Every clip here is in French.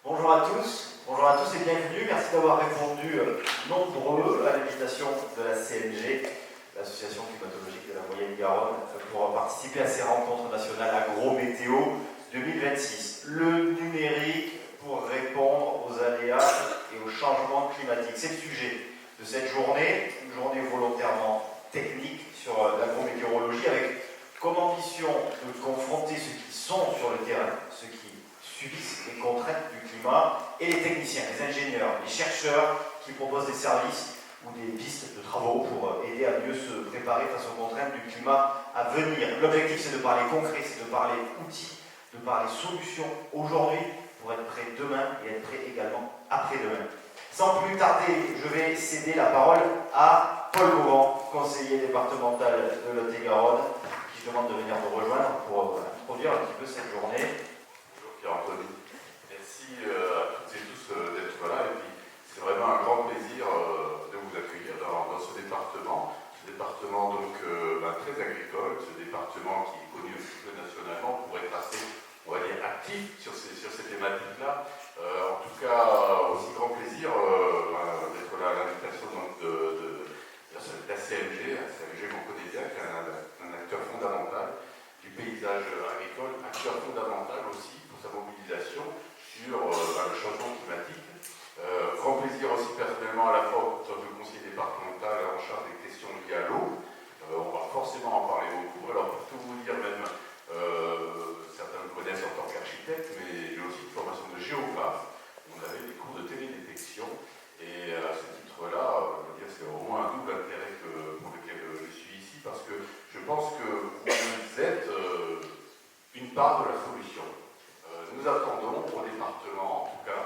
Bonjour à tous et bienvenue. Merci d'avoir répondu nombreux à l'invitation de la CNG, l'Association climatologique de la Moyenne-Garonne, pour participer à ces rencontres nationales agro-météo 2026. Le numérique pour répondre aux aléas et aux changements climatiques. C'est le sujet de cette journée, une journée volontairement technique sur l'agrométéorologie, avec comme ambition de confronter ceux qui sont sur le terrain, ceux qui subissent les contraintes du climat, et les techniciens, les ingénieurs, les chercheurs qui proposent des services ou des pistes de travaux pour aider à mieux se préparer face aux contraintes du climat à venir. L'objectif, c'est de parler concret, c'est de parler outils, de parler solutions aujourd'hui pour être prêt demain et être prêt également après-demain. Sans plus tarder, je vais céder la parole à Paul Gauvin, conseiller départemental de Lot-et-Garonne, qui demande de venir nous rejoindre pour introduire un petit peu cette journée. Bonjour Pierre-Anthony, merci à toutes et tous d'être là, et puis c'est vraiment un grand plaisir de vous accueillir dans ce département donc très agricole, ce département qui est connu aussi peu nationalement pour être assez, on va dire, actif sur ces thématiques-là. En tout cas, aussi grand plaisir d'être là à l'invitation de la CNG, qu'on connaît bien, qui est un acteur fondamental du paysage agricole, acteur fondamental aussi pour sa mobilisation sur le changement climatique. Grand plaisir aussi personnellement à la fois en tant que conseiller départemental en charge des questions liées à l'eau. On va forcément en parler beaucoup. Alors pour tout vous dire même, certains me connaissent en tant qu'architecte, mais j'ai aussi une formation de géographe. On avait des cours de télédétection et à ce titre-là, c'est au moins un double intérêt pour lequel je suis ici, parce que je pense que vous êtes une part de la solution. Nous attendons au département, en tout cas,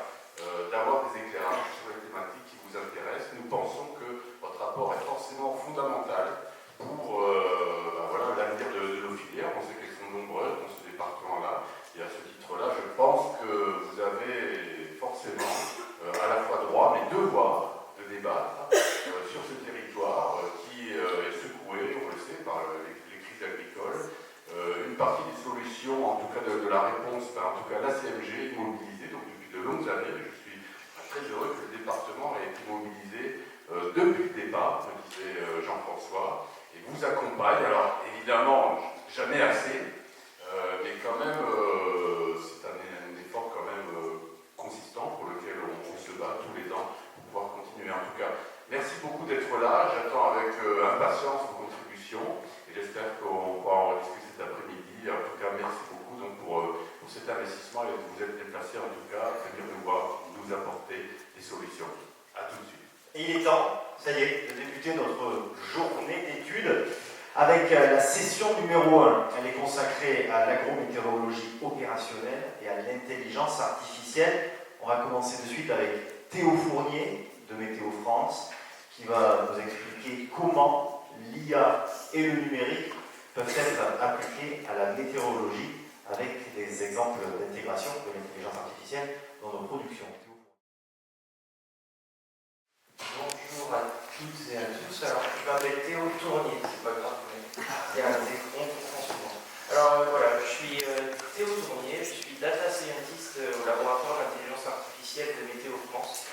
d'avoir des éclairages sur les thématiques qui vous intéressent. Nous pensons que votre rapport est forcément fondamental pour l'avenir de nos filières. On sait qu'elles sont nombreuses dans ce département-là, et à ce titre-là, je pense que vous avez forcément à la fois droit, mais devoir de débattre sur ce territoire qui est secoué, on le sait, par les crises agricoles. Une partie des solutions, en tout cas de la réponse, en tout cas la CMG est mobilisée donc depuis de longues années. Je suis très heureux que le département ait été mobilisé depuis le départ, me disait Jean-François, et vous accompagne. Alors évidemment, jamais assez, mais quand même, c'est un effort quand même consistant pour lequel on se bat tous les ans pour pouvoir continuer. En tout cas, merci beaucoup d'être là. J'attends avec impatience vos contributions et j'espère qu'on pourra en discuter cet après-midi. En tout cas, merci beaucoup donc, pour cet investissement et de vous être déplacé en tout cas, à venir nous voir, nous apporter des solutions. À tout de suite. Et il est temps, ça y est, de débuter notre journée d'études avec la session numéro 1. Elle est consacrée à l'agrométéorologie opérationnelle et à l'intelligence artificielle. On va commencer de suite avec Théo Fournier de Météo France qui va nous expliquer comment l'IA et le numérique peuvent être appliqués à la météorologie avec des exemples d'intégration de l'intelligence artificielle dans nos productions. Bonjour à toutes et à tous. Alors, je m'appelle Théo Tournier, c'est pas grave, mais il y a un décompte souvent. Alors voilà, je suis Théo Tournier, je suis data scientist au laboratoire d'intelligence artificielle de Météo France.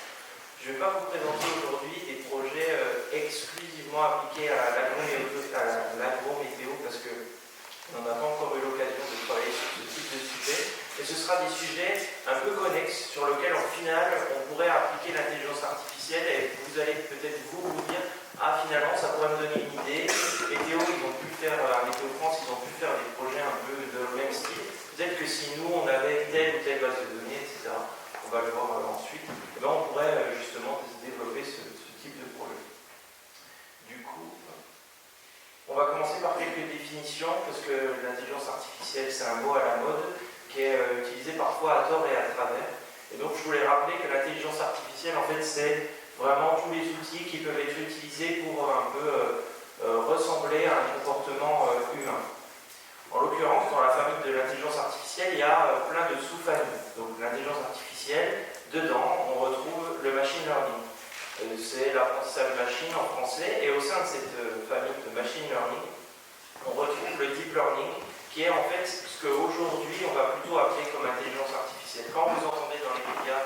Je ne vais pas vous présenter aujourd'hui des projets exclusivement appliqués à l'agrométéo parce qu'on n'a pas encore eu l'occasion de travailler sur ce type de sujet. Et ce sera des sujets un peu connexes sur lesquels, en final, on pourrait appliquer l'intelligence artificielle et vous allez peut-être vous dire ah, finalement, ça pourrait me donner une idée. Météo, ils ont pu faire, à Météo France, ils ont pu faire des projets un peu de même style. Peut-être que si nous, on avait telle ou telle base de données, etc., on va le voir ensuite, on pourrait justement développer ce type de projet. Du coup, on va commencer par quelques définitions, parce que l'intelligence artificielle, c'est un mot à la mode, qui est utilisé parfois à tort et à travers. Et donc, je voulais rappeler que l'intelligence artificielle, en fait, c'est vraiment tous les outils qui peuvent être utilisés pour un peu ressembler à un comportement humain. En l'occurrence, dans la famille de l'intelligence artificielle, il y a plein de sous-familles. Donc, l'intelligence artificielle, dedans, on retrouve le machine learning. C'est l'apprentissage machine en français. Et au sein de cette famille de machine learning, on retrouve le deep learning, qui est en fait ce qu'aujourd'hui on va plutôt appeler comme intelligence artificielle. Quand vous entendez dans les médias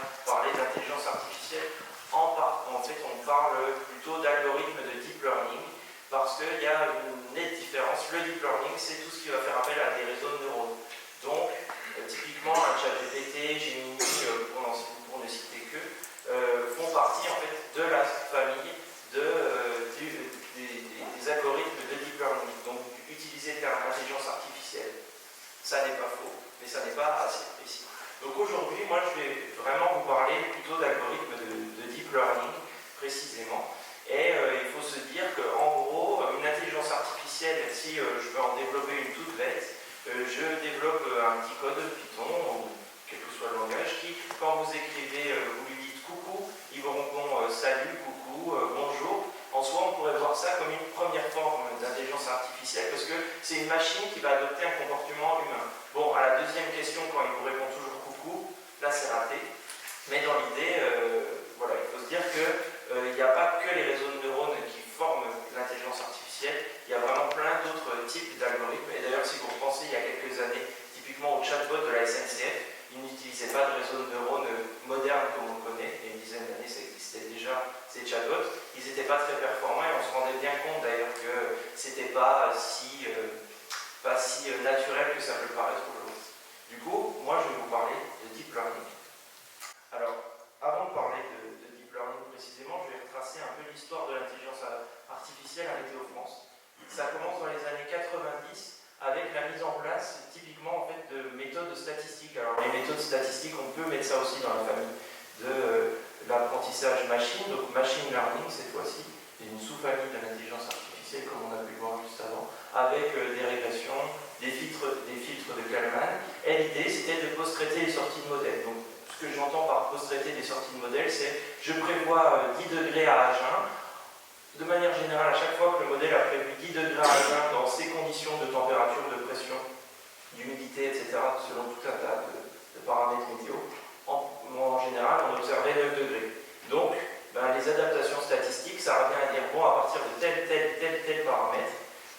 mais ça n'est pas assez précis. Donc aujourd'hui, moi je vais vraiment vous parler plutôt d'algorithmes de deep learning précisément. Et il faut se dire qu'en gros, une intelligence artificielle, si je veux en développer une toute bête, je développe un petit code Python, ou quel que soit le langage, qui, quand vous écrivez, vous lui dites coucou, il vous répond salut, coucou, bonjour. En soi, on pourrait voir ça comme une première forme d'intelligence artificielle, parce que c'est une machine qui va adopter un comportement humain. Bon, à la deuxième question, quand il vous répond toujours coucou, là c'est raté. Mais dans l'idée, voilà, il faut se dire qu'il n'y a pas que les réseaux de neurones qui forment l'intelligence artificielle, il y a vraiment plein d'autres types d'algorithmes. Et d'ailleurs, si vous repensez il y a quelques années, typiquement au chatbot de la SNCF, ils n'utilisaient pas de réseau de neurones moderne comme on le connaît. Il y a une dizaine d'années, ça existait déjà, ces chatbots. Ils n'étaient pas très performants et on se rendait bien compte d'ailleurs que c'était pas si naturel que ça peut le paraître aujourd'hui. Du coup, moi je vais vous parler de deep learning. Alors, avant de parler de deep learning précisément, je vais retracer un peu l'histoire de l'intelligence artificielle à Météo France. Ça commence dans les années 90 avec la mise en place typiquement en fait, de méthodes statistiques. Alors les méthodes statistiques, on peut mettre ça aussi dans la famille de l'apprentissage machine, donc machine learning cette fois-ci, une sous-famille de l'intelligence artificielle comme on a pu le voir juste avant, avec des régressions, des filtres de Kalman. Et l'idée c'était de post-traiter les sorties de modèles. Donc, ce que j'entends par post-traiter des sorties de modèles, c'est je prévois 10 degrés à Agen. De manière générale, à chaque fois que le modèle a prévu 10 degrés à Agen dans ces conditions de température, de pression, d'humidité, etc., selon tout un tas de paramètres météo, en général, on observait 9 degrés. Donc, les adaptations statistiques, ça revient à dire, bon, à partir de tel paramètre,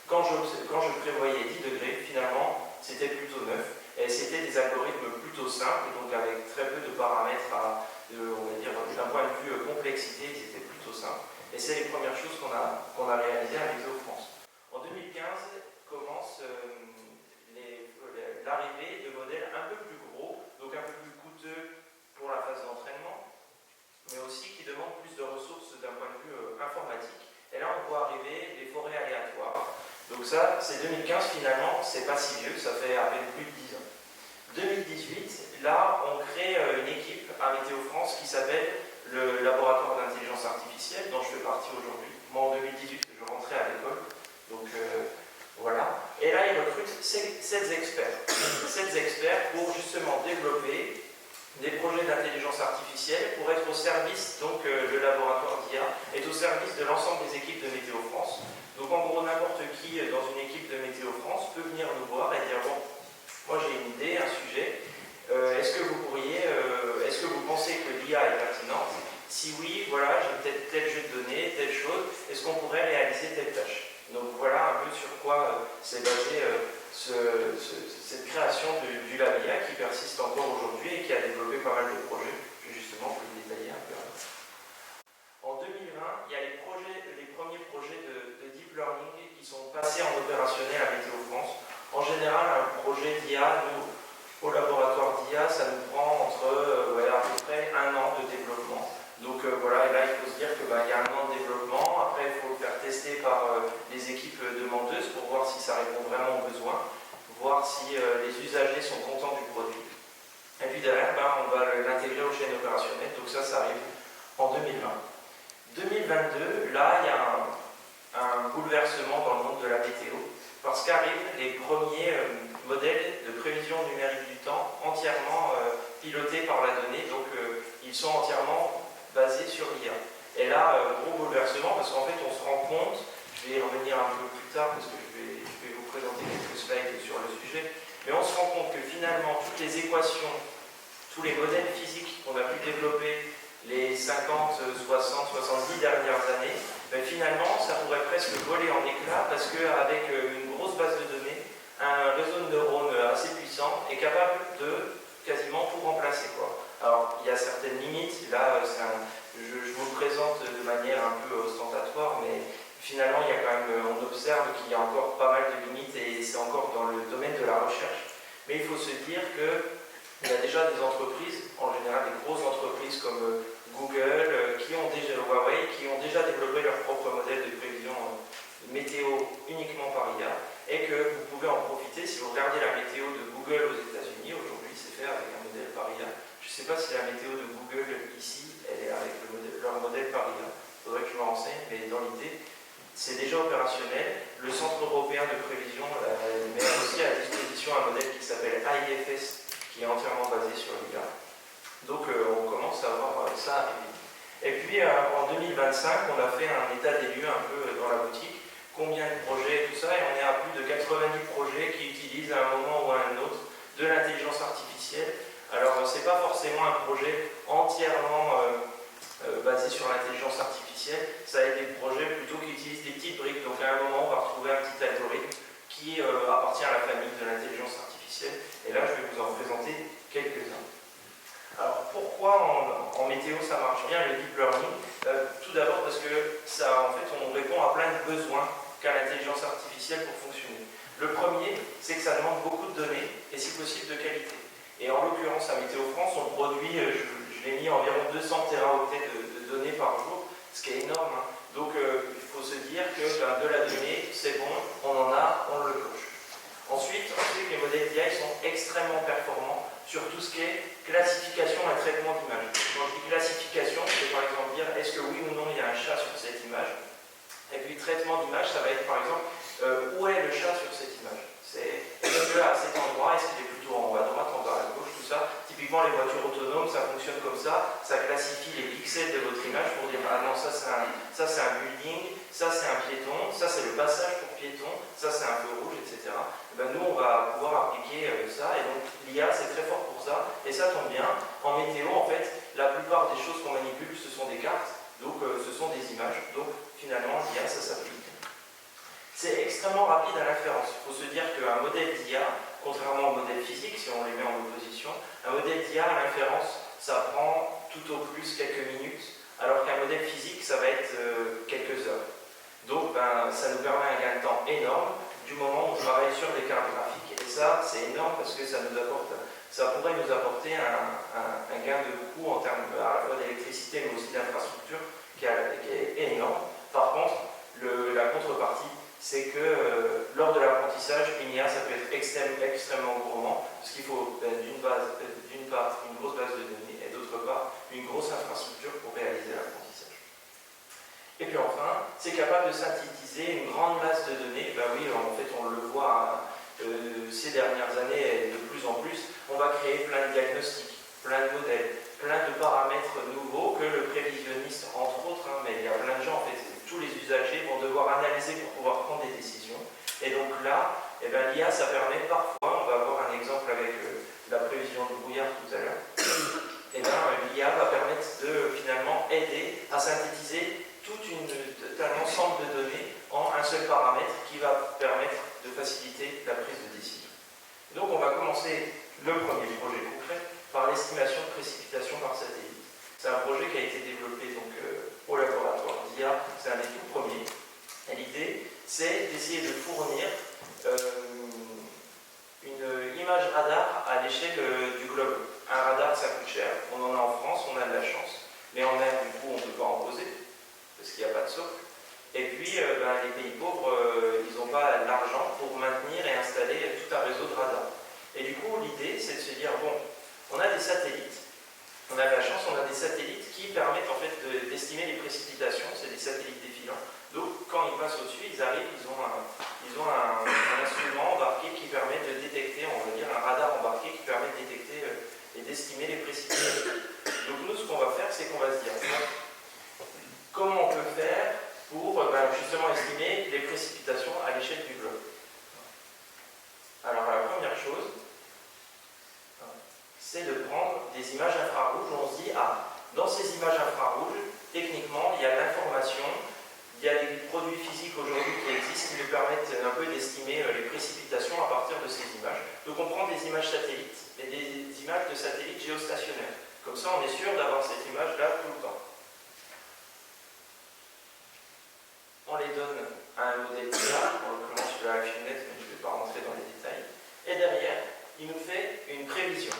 quand je prévoyais 10 degrés, finalement, c'était plutôt 9. Et c'était des algorithmes plutôt simples, donc avec très peu de paramètres, on va dire, d'un point de vue complexité, ils étaient plutôt simples. Et c'est les premières choses qu'on a réalisées à Météo France. En 2015, commence l'arrivée de modèles un peu plus gros, donc un peu plus coûteux pour la phase d'entraînement, mais aussi qui demandent plus de ressources d'un point de vue informatique. Et là, on voit arriver les forêts aléatoires. Donc ça, c'est 2015 finalement, c'est pas si vieux, ça fait à peine plus de 10 ans. 2018, là, on crée une équipe à Météo France qui s'appelle le laboratoire d'intelligence artificielle, dont je fais partie aujourd'hui. Moi, en 2018, je rentrais à l'école, donc voilà. Et là, ils recrutent 7 experts. 7 experts pour justement développer des projets d'intelligence artificielle pour être au service, donc le laboratoire d'IA est au service de l'ensemble des équipes de Météo France. Donc en gros, n'importe qui dans une équipe de Météo France peut venir nous voir et dire, bon, moi j'ai une idée, un sujet, est-ce que vous pensez que l'IA est pertinente? Si oui, voilà, j'ai peut-être tel jeu de données, telle chose, est-ce qu'on pourrait réaliser telle tâche? Donc voilà un peu sur quoi s'est basée cette création du LabIA qui persiste encore aujourd'hui et qui a développé pas mal de projets. Je vais justement vous le détailler un peu. En 2020, il y a les premiers projets de deep learning qui sont passés en opérationnel à Météo France. En général, un projet d'IA, nous, au laboratoire d'IA, ça nous prend entre à peu près 1 an de développement. Donc voilà, et là il faut se dire qu'il y a 1 an de développement, après il faut le faire tester par les équipes demandeuses pour voir si ça répond vraiment aux besoins, voir si les usagers sont contents du produit. Et puis derrière, on va l'intégrer aux chaînes opérationnelles, donc ça arrive en 2020. 2022, là il y a un bouleversement dans le monde de la météo, parce qu'arrivent les premiers modèles de prévision numérique du temps entièrement pilotés par la donnée, donc ils sont entièrement basés sur l'IA. Et là, gros bouleversement, parce qu'en fait on se rend compte, je vais y revenir un peu plus tard parce que je vais vous présenter quelques slides sur le sujet, mais on se rend compte que finalement toutes les équations, tous les modèles physiques qu'on a pu développer les 50, 60, 70 dernières années, finalement ça pourrait presque voler en éclats parce qu'avec une grosse base de données, un réseau de neurones assez puissant est capable de quasiment tout remplacer, quoi. Alors il y a certaines limites, là je vous le présente de manière un peu ostentatoire, mais finalement il y a quand même, on observe qu'il y a encore pas mal de limites et c'est encore dans le domaine de la recherche. Mais il faut se dire qu'il y a déjà des entreprises, en général des grosses entreprises comme Google, Huawei, qui ont déjà développé leur propre modèle de prévision météo uniquement par IA, et que vous pouvez en profiter si vous regardez la météo de Google aux États-Unis. sais pas si la météo de Google ici, elle est avec leur modèle Paris. Il faudrait que je me renseigne, mais dans l'idée, c'est déjà opérationnel. Le Centre européen de prévision met aussi à disposition un modèle qui s'appelle IFS, qui est entièrement basé sur l'IA. Donc on commence à voir ça arriver. Et puis en 2025, on a fait un état des lieux un peu dans la boutique, combien de projets et tout ça, et on est à plus de 90 projets qui utilisent à un moment ou à un autre de l'intelligence artificielle. Alors c'est pas forcément un projet entièrement basé sur l'intelligence artificielle, ça va être des projets plutôt qui utilisent des petites briques. Donc à un moment, on va retrouver un petit algorithme qui appartient à la famille de l'intelligence artificielle. Et là, je vais vous en présenter quelques-uns. Alors pourquoi en météo ça marche bien le deep learning? Tout d'abord parce que ça, en fait, on répond à plein de besoins qu'a l'intelligence artificielle pour fonctionner. Le premier, c'est que ça demande beaucoup de données et si possible de qualité. Et en l'occurrence à Météo France, on produit, je l'ai mis environ 200 téraoctets de données par jour, ce qui est énorme. Hein. Donc il faut se dire que de la donnée, c'est bon, on en a, on le coche. Ensuite, on sait que les modèles d'IA sont extrêmement performants sur tout ce qui est classification et traitement d'images. Quand je dis classification, c'est par exemple dire est-ce que oui ou non il y a un chat sur cette image. Et puis traitement d'image, ça va être par exemple où est le chat sur cette image. Est-ce qu'à cet endroit, est-ce qu'il est plutôt en haut à droite, en bas à gauche, tout ça. Typiquement les voitures autonomes, ça fonctionne comme ça classifie les pixels de votre image pour dire ah non, ça c'est un building, ça c'est un piéton, ça c'est le passage pour piéton, ça c'est un feu rouge, etc. Ben, nous on va pouvoir appliquer ça et donc l'IA c'est très fort pour ça et ça tombe bien. En météo en fait la plupart des choses qu'on manipule ce sont des cartes, donc ce sont des images, donc finalement l'IA ça s'applique. C'est extrêmement rapide à l'inférence. Il faut se dire qu'un modèle d'IA, contrairement au modèle physique, si on les met en opposition, un modèle d'IA à l'inférence, ça prend tout au plus quelques minutes, alors qu'un modèle physique, ça va être quelques heures. Donc ça nous permet un gain de temps énorme du moment où on travaille sur des cartes graphiques. Et ça, c'est énorme parce que ça pourrait nous apporter un gain de coût en termes à la fois d'électricité mais aussi d'infrastructure qui est énorme. Par contre, la contrepartie, c'est que lors de l'apprentissage, une IA, ça peut être extrêmement gourmand, parce qu'il faut d'une part une grosse base de données et d'autre part une grosse infrastructure pour réaliser l'apprentissage. Et puis enfin, c'est capable de synthétiser une grande masse de données. Ben oui, en fait, on le voit ces dernières années et de plus en plus, on va créer plein de diagnostics, plein de modèles, plein de paramètres nouveaux que le prévisionniste, entre autres, mais il y a plein de gens, en fait, tous les usagers vont devoir analyser pour pouvoir prendre des décisions. Et donc là, l'IA, ça permet parfois, on va avoir un exemple avec la prévision de brouillard tout à l'heure, l'IA va permettre de finalement aider à synthétiser tout un ensemble de données en un seul paramètre qui va permettre de faciliter la prise de décision. Donc on va commencer le premier projet concret par l'estimation de précipitation par satellite. C'est un projet qui a été développé donc, au laboratoire d'IA, c'est un des tout premiers. Et l'idée, c'est d'essayer de fournir une image radar à l'échelle du globe. Un radar, ça coûte cher. On en a en France, on a de la chance. Mais en mer, du coup, on ne peut pas en poser, parce qu'il n'y a pas de socle. Et puis, les pays pauvres, ils n'ont pas l'argent pour maintenir et installer tout un réseau de radars. Et du coup, l'idée, c'est de se dire, bon, on a des satellites. On a de la chance, on a des satellites qui permettent en fait d'estimer les précipitations, c'est des satellites défilants. Donc quand ils passent au-dessus, ils arrivent, ils ont un instrument embarqué qui permet de détecter, on va dire un radar embarqué qui permet de détecter et d'estimer les précipitations. Donc nous, ce qu'on va faire, c'est qu'on va se dire, comment on peut faire pour justement estimer les précipitations à l'échelle du globe. Alors la première chose, c'est de prendre des images infrarouges où on se dit, dans ces images infrarouges, techniquement, il y a l'information, il y a des produits physiques aujourd'hui qui existent qui nous permettent un peu d'estimer les précipitations à partir de ces images. Donc on prend des images satellites, et des images de satellites géostationnaires. Comme ça, on est sûr d'avoir cette image-là tout le temps. On les donne à un modèle d'IA, en l'occurrence le ActionNet, mais je ne vais pas rentrer dans les détails. Et derrière, il nous fait une prévision.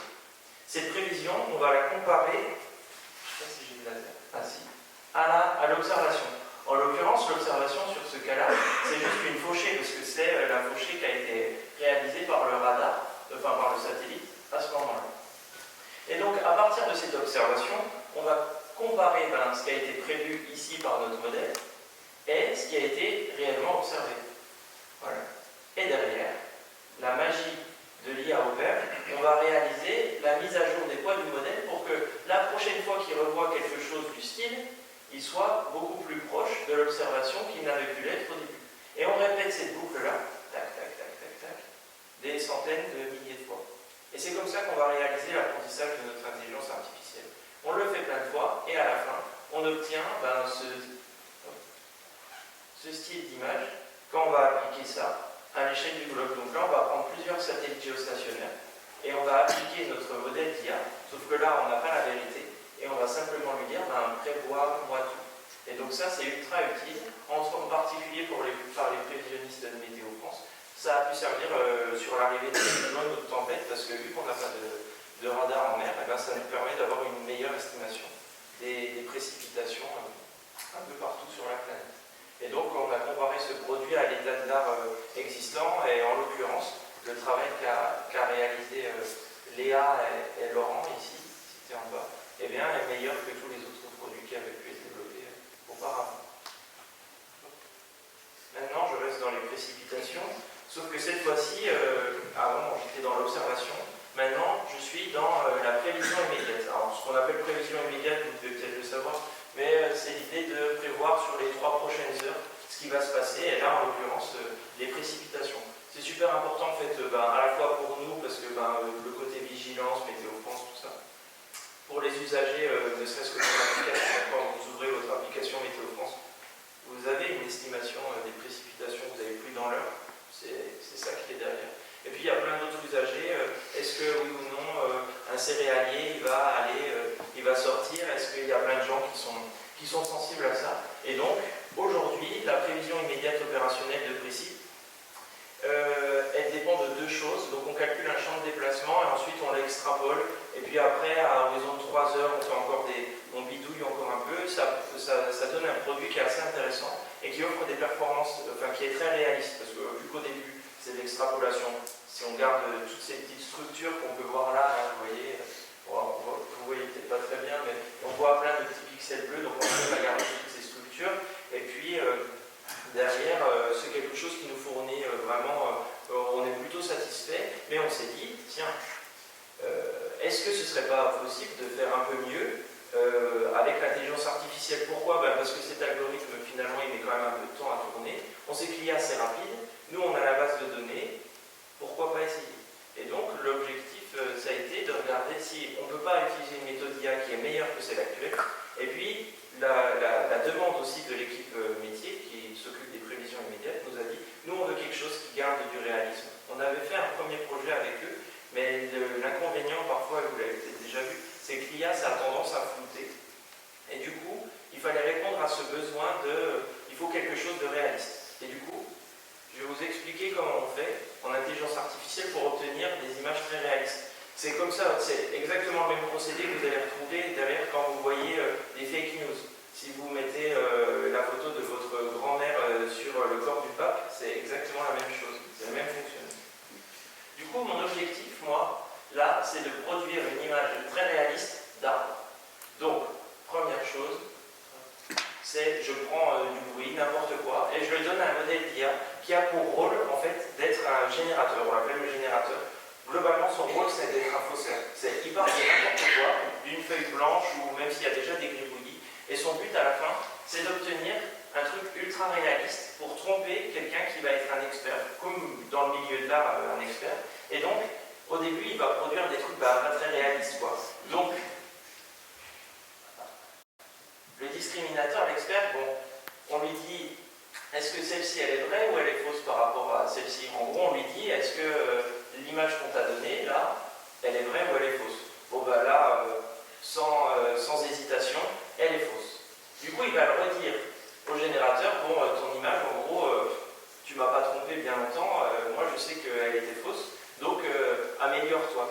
Cette prévision, on va la comparer, je ne sais pas si j'ai de laser, à l'observation. En l'occurrence, l'observation sur ce cas-là, c'est juste une fauchée, parce que c'est la fauchée qui a été réalisée par le radar, par le satellite, à ce moment-là. Et donc, à partir de cette observation, on va comparer ce qui a été prévu ici par notre modèle et ce qui a été réellement observé. Voilà. Et derrière, la magie de l'IA opère, on va réaliser la mise à jour des poids du modèle pour que la prochaine fois qu'il revoit quelque chose du style, il soit beaucoup plus proche de l'observation qu'il n'avait pu l'être au début. Et on répète cette boucle-là, tac, tac, tac, tac, tac, des centaines de milliers de fois. Et c'est comme ça qu'on va réaliser l'apprentissage de notre intelligence artificielle. On le fait plein de fois, et à la fin, on obtient ce style d'image quand on va appliquer ça à l'échelle du globe. Donc là, on va prendre plusieurs satellites géostationnaires et on va appliquer notre modèle d'IA, sauf que là, on n'a pas la vérité, et on va simplement lui dire, prévois-moi tout. Et donc ça, c'est ultra utile, en particulier par les prévisionnistes de Météo France. Ça a pu servir sur l'arrivée des cyclones ou de tempêtes, parce que vu qu'on n'a pas de radar en mer, ça nous permet d'avoir une meilleure estimation des précipitations un peu partout sur la planète. Et donc on a comparé ce produit à l'état de l'art existant, et en l'occurrence, le travail qu'a réalisé Léa et Laurent, ici, cité en bas, est meilleur que tous les autres produits qui avaient pu être développés auparavant. Maintenant, je reste dans les précipitations, sauf que cette fois-ci, avant j'étais dans l'observation, maintenant je suis dans la prévision immédiate. Alors, ce qu'on appelle prévision immédiate, vous devez peut-être le savoir, mais c'est l'idée de prévoir sur les 3 prochaines heures ce qui va se passer, et là en l'occurrence les précipitations. C'est super important en fait, à la fois pour nous, parce que le côté vigilance, Météo France, tout ça, pour les usagers, ne serait-ce que pour l'application, quand vous ouvrez votre application Météo France, vous avez une estimation des précipitations que vous avez plus dans l'heure, c'est ça qui est derrière. Et puis il y a plein d'autres usagers, est-ce que oui ou non, un céréalier il va sortir, est-ce qu'il y a plein de gens qui sont sensibles à ça. Et donc, aujourd'hui, la prévision immédiate opérationnelle de Précis, elle dépend de 2 choses. Donc on calcule un champ de déplacement et ensuite on l'extrapole. Et puis après, à horizon de 3 heures, on bidouille encore un peu. Ça donne un produit qui est assez intéressant et qui offre des performances, qui est très réaliste. Parce que vu qu'au début, c'est de l'extrapolation. Si on garde toutes ces petites structures qu'on peut voir là, vous voyez, vous voyez peut-être pas très bien, mais on voit plein de petits pixels bleus, donc on peut garder toutes ces structures. Et puis, derrière, c'est quelque chose qui nous fournit vraiment, on est plutôt satisfait, mais on s'est dit, tiens, est-ce que ce ne serait pas possible de faire un peu mieux avec l'intelligence artificielle? Pourquoi? Parce que cet algorithme, finalement, il met quand même un peu de temps à tourner. On sait qu'il est assez rapide, nous on a la base de données, pourquoi pas essayer? Et donc l'objectif, ça a été de regarder si on ne peut pas utiliser une méthode IA qui est meilleure que celle actuelle, et puis la demande aussi de l'équipe métier qui s'occupe des prévisions immédiates nous a dit, nous on veut quelque chose qui garde du réalisme. On avait fait un premier projet avec eux, mais l'inconvénient parfois, vous l'avez peut-être déjà vu, c'est que l'IA ça a tendance à flouter. Et du coup, il fallait répondre à ce besoin il faut quelque chose de réaliste. Et du coup, je vais vous expliquer comment on fait en intelligence artificielle pour obtenir des images très réalistes. C'est comme ça, c'est exactement le même procédé que vous allez retrouver derrière quand vous voyez des fake news. Si vous mettez la photo de votre grand-mère sur le corps du pape, c'est exactement la même chose, c'est le même fonctionnement. Du coup, mon objectif, moi, là, c'est de produire une image très réaliste d'arbre. Donc, première chose, c'est je prends du bruit, n'importe quoi, et je lui donne un modèle d'IA qui a pour rôle, en fait, d'être un générateur, on l'appelle le générateur. Globalement, son rôle, c'est d'être un faussaire. Il part de n'importe quoi, d'une feuille blanche ou même s'il y a déjà des gribouillis, et son but à la fin, c'est d'obtenir un truc ultra réaliste pour tromper quelqu'un qui va être un expert, comme dans le milieu de l'art, un expert. Et donc, au début, il va produire des trucs pas très réalistes, quoi. Donc, le discriminateur, l'expert, on lui dit, est-ce que celle-ci, elle est vraie ou elle est fausse par rapport à celle-ci? En gros, on lui dit, est-ce que l'image qu'on t'a donnée, là, elle est vraie ou elle est fausse? Là, sans hésitation, elle est fausse. Du coup, il va le redire au générateur, ton image, en gros, tu m'as pas trompé bien longtemps, moi je sais qu'elle était fausse, donc améliore-toi.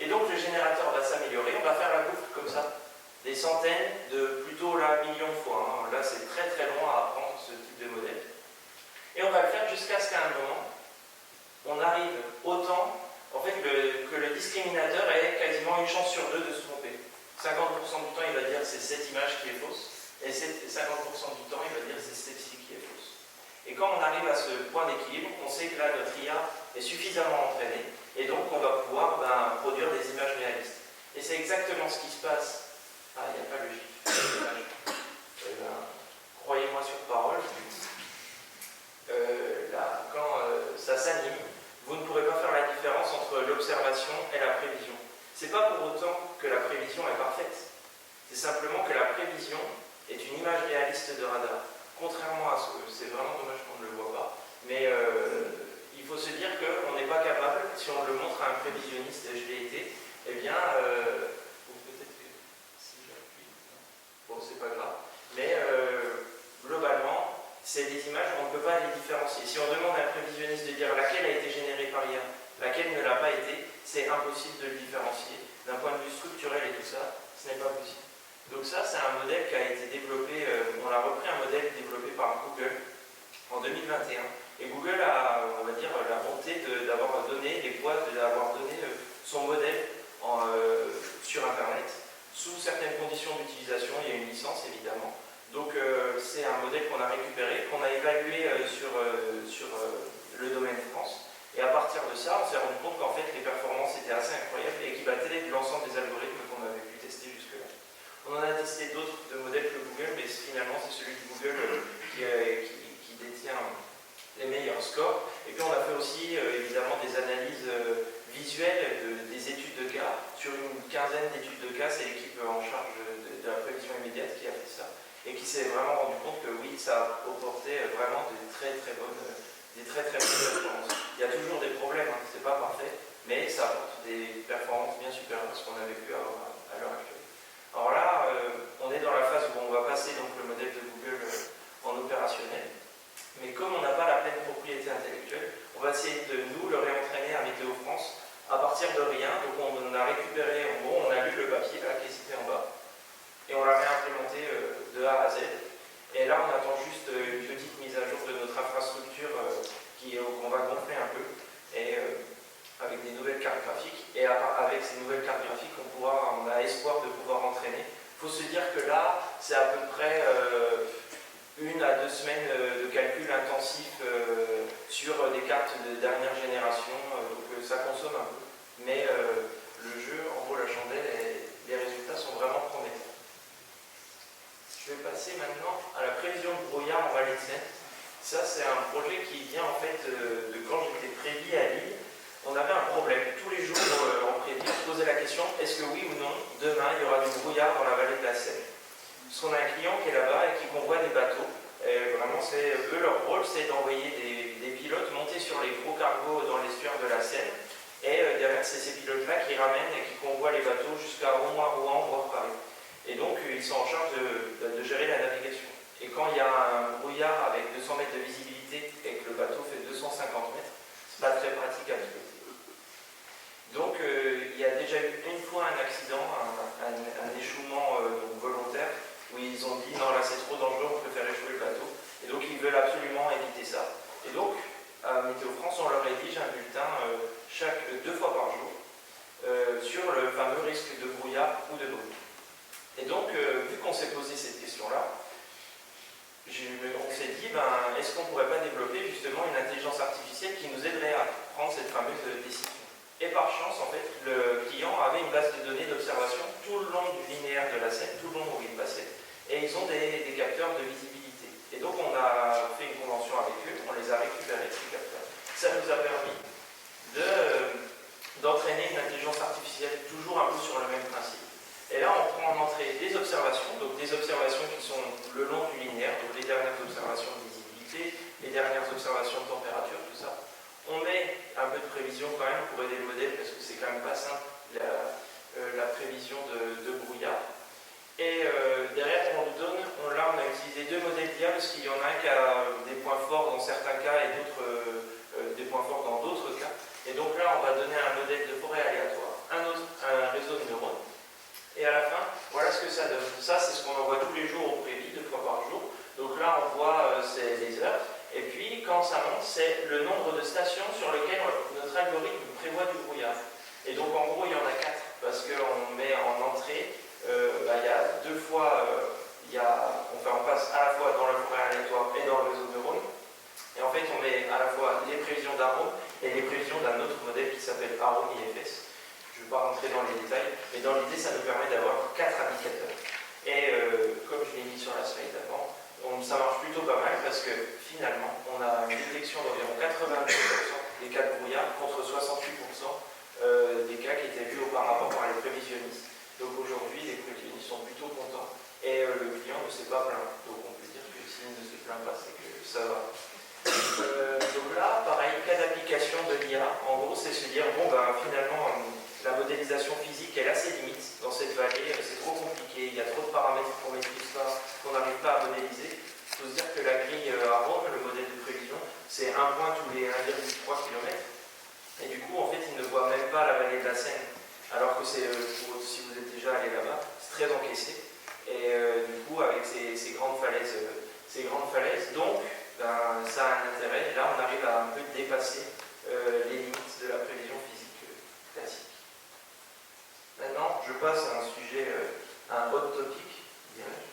Et donc le générateur va s'améliorer, on va faire la boucle comme ça, des centaines de, plutôt là, millions de fois. Là, c'est très très long à apprendre ce type de modèle. Et on va le faire jusqu'à ce qu'à un moment, on arrive autant, en fait, que le discriminateur ait quasiment une chance sur 2 de se tromper. 50% du temps, il va dire c'est cette image qui est fausse, et 50% du temps, il va dire c'est celle-ci qui est fausse. Et quand on arrive à ce point d'équilibre, on sait que là, notre IA est suffisamment entraînée, et donc on va pouvoir produire des images réalistes. Et c'est exactement ce qui se passe. Ah, il n'y a pas le gif. Croyez-moi sur parole. Là, quand ça s'anime, vous ne pourrez pas faire la différence entre l'observation et la prévision. C'est pas pour autant que la prévision est parfaite. C'est simplement que la prévision est une image réaliste de radar. Contrairement à ce que c'est vraiment dommage qu'on ne le voit pas, mais il faut se dire qu'on n'est pas capable, si on le montre à un prévisionniste, et je l'ai été, eh bien, ou peut-être que si j'appuie, bon, c'est pas grave, mais globalement, c'est des images où on ne peut pas les différencier. Si on demande à un prévisionniste de dire laquelle a été générée par IA, laquelle ne l'a pas été, c'est impossible de le différencier. D'un point de vue structurel et tout ça, ce n'est pas possible. Donc ça, c'est un modèle qui a été développé, on a repris un modèle développé par Google en 2021. Et Google a, on va dire, la bonté d'avoir donné les poids, d'avoir donné son modèle sur Internet, sous certaines conditions d'utilisation. Il y a une licence, évidemment. Donc c'est un modèle qu'on a récupéré, qu'on a évalué sur le domaine France. Et à partir de ça, on s'est rendu compte qu'en fait, les performances étaient assez incroyables et qui battaient l'ensemble des algorithmes qu'on avait pu tester jusque-là. On en a testé d'autres de modèles que Google, mais finalement c'est celui de Google qui détient les meilleurs scores. Et puis on a fait aussi évidemment des analyses visuelles des études de cas. Sur une quinzaine d'études de cas, c'est l'équipe en charge de la prévision immédiate qui a fait ça. Et qui s'est vraiment rendu compte que oui, ça apportait vraiment des très très bonnes performances. Il y a toujours des problèmes, hein, c'est pas parfait, mais ça apporte des performances bien supérieures à ce qu'on avait pu avoir à l'heure actuelle. Alors là, on est dans la phase où on va passer donc, le modèle de Google en opérationnel, mais comme on n'a pas la pleine propriété intellectuelle, on va essayer de nous le réentraîner à Météo France à partir de rien. Donc on a récupéré, en gros, on a lu le papier là, qui est cité en bas, et on l'a réimplémenté de A à Z. Et là, on attend juste une petite mise à jour de notre infrastructure qu'on va gonfler un peu, et avec des nouvelles cartes graphiques. Et avec ces nouvelles cartes graphiques, on a espoir de pouvoir entraîner. Il faut se dire que là, c'est à peu près 1 à 2 semaines de calcul intensif sur des cartes de dernière génération. Donc ça consomme un peu. Mais le jeu en vaut la chandelle et les résultats sont vraiment prometteurs. Je vais passer maintenant à la prévision de brouillard en Vallée de Seine. Ça, c'est un projet qui vient en fait de quand j'étais prévis à Lille. On avait un problème. Tous les jours en prévis, on se posait la question, est-ce que oui ou non, demain, il y aura du brouillard dans la vallée de la Seine? Parce qu'on a un client qui est là-bas et qui convoie des bateaux. Et vraiment, eux, leur rôle, c'est d'envoyer des pilotes monter sur les gros cargos dans l'estuaire de la Seine. Et derrière, c'est ces pilotes-là qui ramènent et qui convoient les bateaux jusqu'à au moins Rouen, voire Paris. Et donc, ils sont en charge de gérer la navigation. Et quand il y a un brouillard avec 200 mètres de visibilité et que le bateau fait 250 mètres, c'est pas très pratique à piloter. Donc, il y a déjà eu une fois un accident, un échouement volontaire, où ils ont dit non, là c'est trop dangereux, on préfère échouer le bateau. Et donc, ils veulent absolument éviter ça. Et donc, à Météo France, on leur rédige un bulletin 2 fois par jour sur le fameux risque de brouillard ou de brume. Et donc, vu qu'on s'est posé cette question-là, on s'est dit, est-ce qu'on ne pourrait pas développer justement une intelligence artificielle qui nous aiderait à prendre cette fameuse décision? Et par chance, en fait, le client avait une base de données d'observation tout le long du linéaire de la Seine, tout le long où il passait, et ils ont des capteurs de visibilité. Et donc, on a fait une convention avec eux, on les a récupérés, ces capteurs. Ça nous a permis d'entraîner une intelligence artificielle toujours un peu sur le même principe. Et là, on prend en entrée des observations, donc des observations qui sont le long du linéaire, donc les dernières observations de visibilité, les dernières observations de température, tout ça. On met un peu de prévision quand même pour aider le modèle, parce que c'est quand même pas simple, la prévision de brouillard. Et derrière, on a utilisé 2 modèles d'IA, parce qu'il y en a un qui a des points forts dans certains cas et d'autres des points forts dans d'autres cas. Et donc là, on va donner un modèle de forêt aléatoire, un réseau de neurones. Et à la fin, voilà ce que ça donne. Ça, c'est ce qu'on envoie tous les jours au prévis, 2 fois par jour. Donc là, on voit les heures. Et puis, quand ça monte, c'est le nombre de stations sur lesquelles notre algorithme prévoit du brouillard. Et donc, en gros, il y en a 4, parce qu'on met en entrée dans l'idée, ça nous permet d'avoir 4 indicateurs. Et comme je l'ai mis sur la slide avant, ça marche plutôt pas mal parce que finalement, on a une détection d'environ 82% des cas de brouillard contre 68% des cas qui étaient vus auparavant par les prévisionnistes. Donc aujourd'hui, les prévisionnistes sont plutôt contents et le client ne s'est pas plaint. Donc on peut dire que s'il ne se plaint pas, c'est que ça va. Donc là, pareil, cas d'application de l'IA. En gros, c'est se dire, bon, ben, finalement, la modélisation physique, elle a ses limites dans cette vallée, c'est trop compliqué, il y a trop de paramètres qu'on ne maîtrise pas, qu'on n'arrive pas à modéliser. Il faut se dire que la grille à Rome, le modèle de prévision, c'est un point tous les 1,3 km. Et du coup, en fait, il ne voit même pas la vallée de la Seine. Alors que c'est, si vous êtes déjà allé là-bas, c'est très encaissé. Et du coup, avec ces grandes falaises, donc, ben, ça a un intérêt. Et là, on arrive à un peu dépasser les limites de la prévision physique classique. Maintenant, je passe à un sujet, à un hot topic, dirais-je.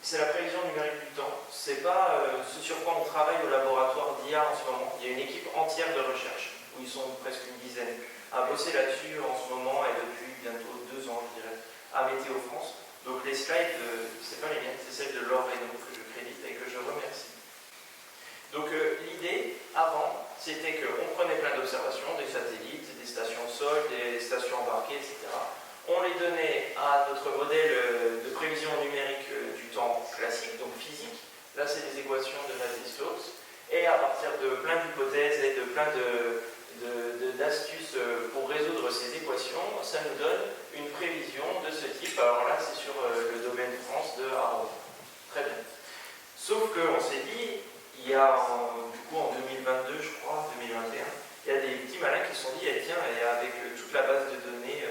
C'est la prévision numérique du temps. C'est pas ce sur quoi on travaille au laboratoire d'IA en ce moment. Il y a une équipe entière de recherche, où ils sont presque une dizaine, à bosser là-dessus en ce moment et depuis bientôt 2 ans, je dirais, à Météo France. Donc les slides, c'est pas les miennes, c'est celles de Laure Reynaud que je crédite et que je remercie. Donc l'idée, avant, c'était qu'on prenait plein d'observations, des satellites, des stations sol, des stations embarquées, etc. On les donnait à notre modèle de prévision numérique du temps classique, donc physique. Là, c'est des équations de Navier-Stokes. Et à partir de plein d'hypothèses et de plein d'astuces pour résoudre ces équations, ça nous donne une prévision de ce type. Alors là, c'est sur le domaine France de Arnaud. Très bien. Sauf qu'on s'est dit, il y a du coup en 2022, je crois, 2021, il y a des petits malins qui se sont dit, eh, tiens, et avec toute la base de données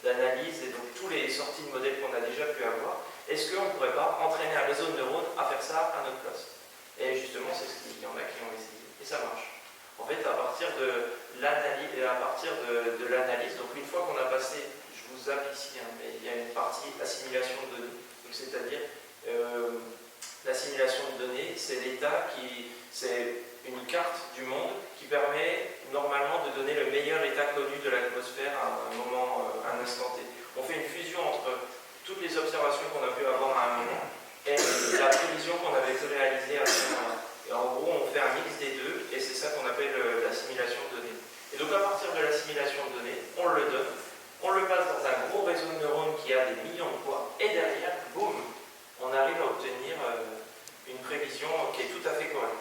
d'analyse et donc tous les sorties de modèles qu'on a déjà pu avoir, est-ce qu'on ne pourrait pas entraîner un réseau de neurones à faire ça à notre place? Et justement, c'est ce qu'il y en a qui ont essayé. Et ça marche. En fait, à partir de l'analyse, donc une fois qu'on a passé, je vous zappe ici, hein, mais il y a une partie assimilation de données. C'est-à-dire, l'assimilation de données, c'est c'est une carte du monde qui permet normalement de donner le meilleur état connu de l'atmosphère à un moment, à un instant T. On fait une fusion entre toutes les observations qu'on a pu avoir à un moment et la prévision qu'on avait pu réaliser à ce moment-là. Et en gros, on fait un mix des deux, et c'est ça qu'on appelle l'assimilation de données. Et donc à partir de l'assimilation de données, on le donne, on le passe dans un gros réseau de neurones qui a des millions de poids, et derrière, boum, on arrive à obtenir une prévision qui est tout à fait correcte.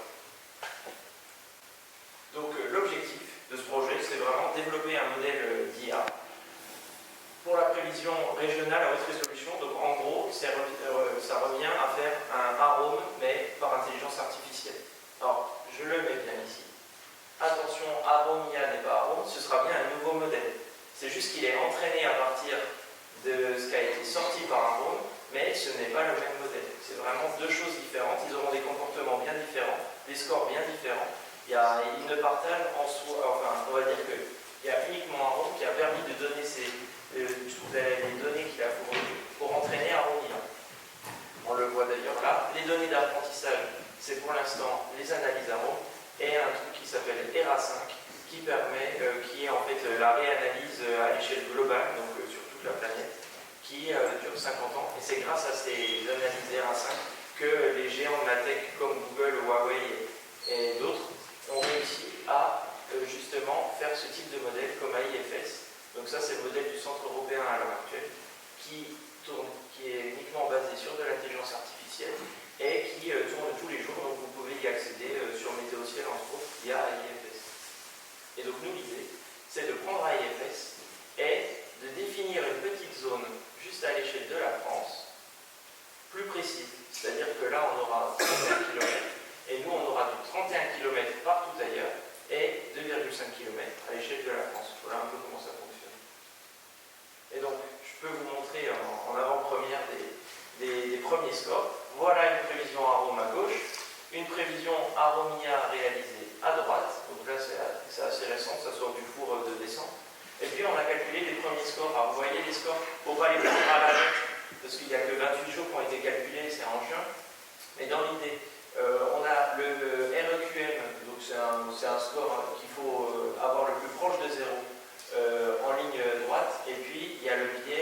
Donc l'objectif de ce projet, c'est vraiment développer un modèle d'IA pour la prévision régionale à haute résolution. Donc en gros, ça revient à faire un arôme, mais par intelligence artificielle. Alors, je le mets bien ici. Attention, arôme IA n'est pas arôme, ce sera bien un nouveau modèle. C'est juste qu'il est entraîné à partir de ce qui a été sorti par arôme, mais ce n'est pas le même modèle. C'est vraiment deux choses différentes. Ils auront des comportements bien différents, des scores bien différents. Ils ne partagent en soi, enfin, on va dire qu'il y a uniquement arôme qui a permis de donner toutes les données qu'il a fournies pour entraîner Arôme IA. On le voit d'ailleurs là. Les données d'apprentissage, c'est pour l'instant les analyses Arôme et un truc qui s'appelle ERA5 qui est en fait la réanalyse à l'échelle globale, donc sur toute la planète, qui dure 50 ans. Et c'est grâce à ces analyses ERA5 que les géants de la tech comme Google, Huawei et d'autres ont réussi à justement faire ce type de modèle comme AIFS. Donc ça, c'est le modèle du Centre européen à l'heure actuelle qui est uniquement basé sur de l'intelligence artificielle et qui tourne tous les jours. Donc vous pouvez y accéder sur Météo Ciel, entre autres, via AIFS. Et donc nous, l'idée, c'est de prendre AIFS et de définir une petite zone juste à l'échelle de la France, plus précise. C'est-à-dire que là, on aura 31 km et nous, on aura du 31 km partout ailleurs et 2,5 km à l'échelle de la France. Voilà un peu comment ça fonctionne. Et donc, je peux vous montrer en avant-première des premiers scores. Voilà une prévision arôme à gauche, une prévision aromia réalisée à droite. Donc là, c'est assez récent, ça sort du four de décembre. Et puis, on a calculé les premiers scores. Alors, vous voyez les scores, il ne faut pas les prendre à la lettre, parce qu'il n'y a que 28 jours qui ont été calculés, c'est en juin. Mais dans l'idée, on a le REQM, donc c'est un score qu'il faut avoir le plus proche de 0 en ligne droite, et puis il y a le biais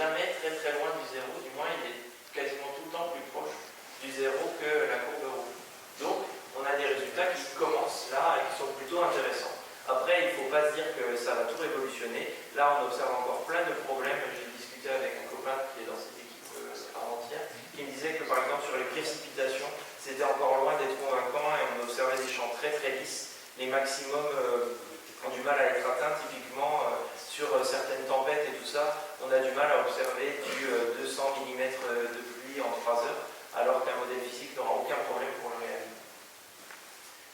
jamais très très loin du zéro, du moins il est quasiment tout le temps plus proche du zéro que la courbe rouge. Donc on a des résultats qui commencent là et qui sont plutôt intéressants. Après, il ne faut pas se dire que ça va tout révolutionner. Là, on observe encore plein de problèmes. J'ai discuté avec un copain qui est dans cette équipe avant-hier, qui me disait que par exemple sur les précipitations, c'était encore loin d'être convaincant et on observait des champs très très lisses. Les maximums ont du mal à être atteints. Typiquement, sur certaines tempêtes et tout ça, on a du mal à observer du 200 mm de pluie en 3 heures, alors qu'un modèle physique n'aura aucun problème pour le réaliser.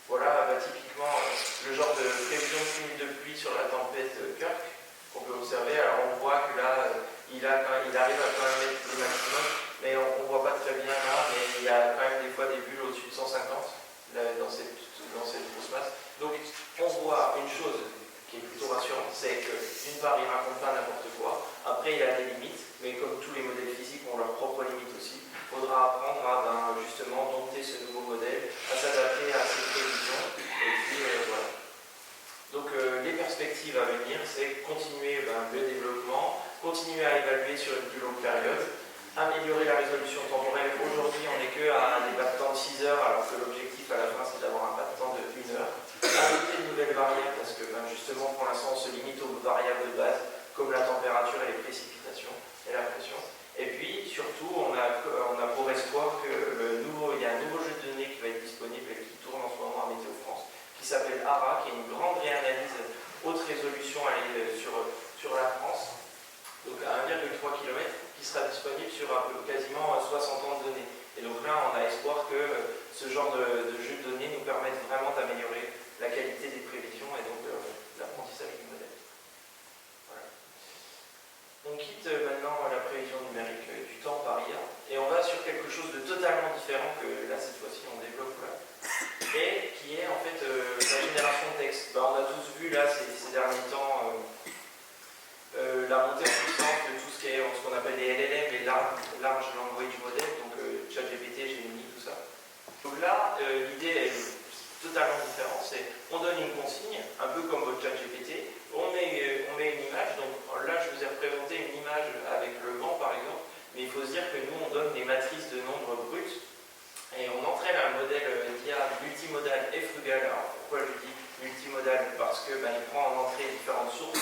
Voilà, typiquement, le genre de prévision de cumul de pluie sur la tempête Kirk qu'on peut observer. Alors on voit que là, il arrive à quand même mettre le maximum, mais on ne voit pas très bien là, mais il y a quand même des fois des bulles au-dessus de 150 là, dans cette grosse masse. Donc on voit une chose qui est plutôt rassurante, c'est que d'une part il ne raconte pas n'importe quoi, après il a des limites, mais comme tous les modèles physiques ont leurs propres limites aussi, il faudra apprendre à justement dompter ce nouveau modèle, à s'adapter à ces prévisions, et puis voilà. Donc les perspectives à venir, c'est continuer le développement, continuer à évaluer sur une plus longue période, améliorer la résolution temporelle. Aujourd'hui, on n'est qu'à des pas de temps de 6 heures, alors que l'objectif à la fin, c'est d'avoir un pas de temps de 1 heure. Ajouter de nouvelles variables, parce que justement, pour l'instant, on se limite aux variables de base, comme la température et les précipitations et la pression. Et puis, surtout, on a pour espoir que il y a un nouveau jeu de données qui va être disponible et qui tourne en ce moment à Météo France, qui s'appelle ARA, qui est une grande réanalyse haute résolution sur la France, donc à 1,3 km, qui sera disponible sur quasiment 60 ans de données. Et donc là, on a espoir que ce genre de jeu de données nous permette vraiment d'améliorer la qualité des prévisions et donc l'apprentissage du modèle. Voilà. On quitte maintenant la prévision numérique du temps par IA et on va sur quelque chose de totalement différent que là, cette fois-ci, on développe là, et qui est en fait la génération de texte. On a tous vu là ces derniers temps la montée en puissance de tout ce qu'on appelle les LLM, les Large Language Models, donc ChatGPT, Gemini, tout ça. Donc là, l'idée est totalement différente, c'est on donne une consigne, un peu comme votre ChatGPT, on met une image, donc là je vous ai représenté une image avec le vent par exemple, mais il faut se dire que nous on donne des matrices de nombres bruts et on entraîne un modèle d'IA multimodal et frugal. Alors pourquoi je dis multimodal? Parce que il prend en entrée différentes sources,